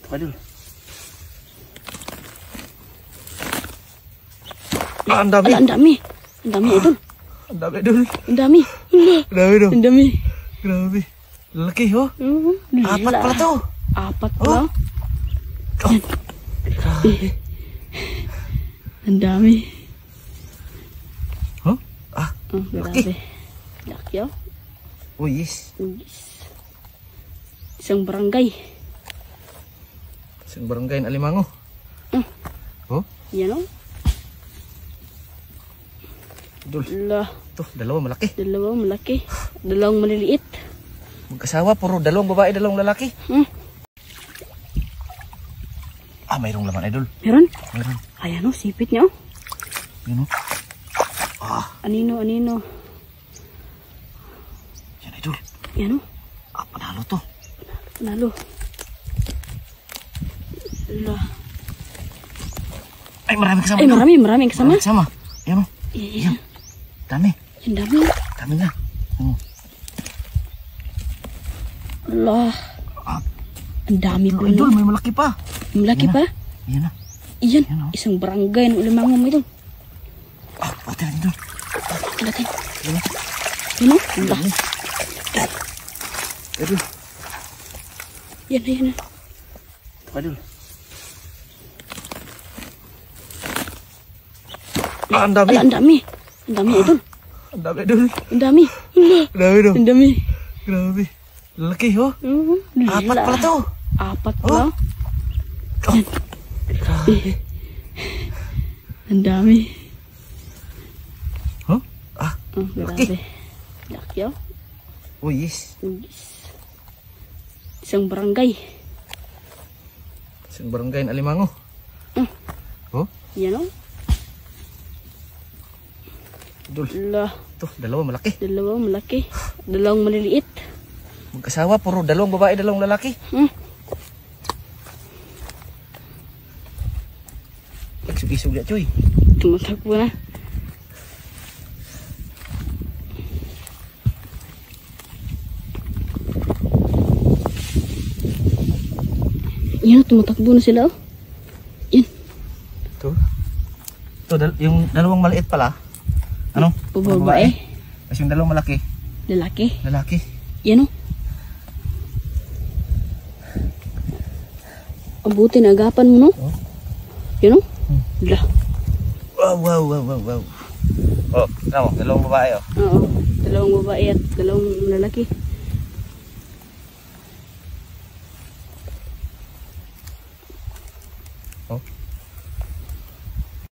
Idol. Ang dami. Ang dami. Ang dami, Idol. Ang dami, Idol. Ang dami. Ang dami, Idol. Ang dami. Grabe. Laki, oh. Apat pala to. Apat pala. Oh. Grabe. Ang dami. Huh? Ah, grabe. Laki, oh. Oh, yes. Isang barangay. Isang barangay ng Alimango. Oh? Yan, oh. Idol. Lah. Ito, dalawa malaki. Dalawa malaki. Dalawang maliliit. Magkasawa, puro dalawang babae, dalawang lalaki. Ah, mayroong laman, Idol. Meron? Meron. Ayan, oh. Sipit niya, oh. Yun, oh. Ah. Anino. Yan, Idol. Yan, oh. Ah, panalo to. Panalo. Lah. Ay, maraming kasama. Ay, maraming kasama. Maraming kasama. Yan, oh. Yan. Dami. Ang dami. Dami na. Allah. Ah. Ang dami po. Idol, may malaki pa. Malaki pa? Yan na. Iyan. Yan, oh. Isang barangay ng Alimango mo ito. Ah, pati na, Idol. Natin. Yan na. Yan, oh. Allah. Idol. Yan. Idol. Ah, ang dami. Ang dami. Ang dami, Idol. Ang dami, Idol. Ang dami. Allah. Ang dami, Idol. Ang dami. Grabe. Laki, oh. Apat pala to. Apat pala. Oh. Grabe. Ang dami. Huh? Ah, Grabe. Laki, oh. oh, yes. Isang barangay. Isang barangay ng Alimango. Oh? Yan, oh. Idol. Allah. Ito, dalawa malaki. Dalawa malaki. Dalawang maliliit. Magkasawa, puro dalawang babae, dalawang lalaki. Isog-isog ya, cuy. Tumatakbo na. Yan, tumatakbo na sila, oh. Yan. Ito. Ito, yung dalawang maliit pala. Ano? Babae. Tapos yung dalawang malaki. Lalaki. Lalaki. Yan, oh. Abutin, agapan mo, no? Oh. Yan, oh. Lah. Wow. Oh, tama, dalawang babae, oh. Oo. Dalawang babae at dalawang lalaki. Oh.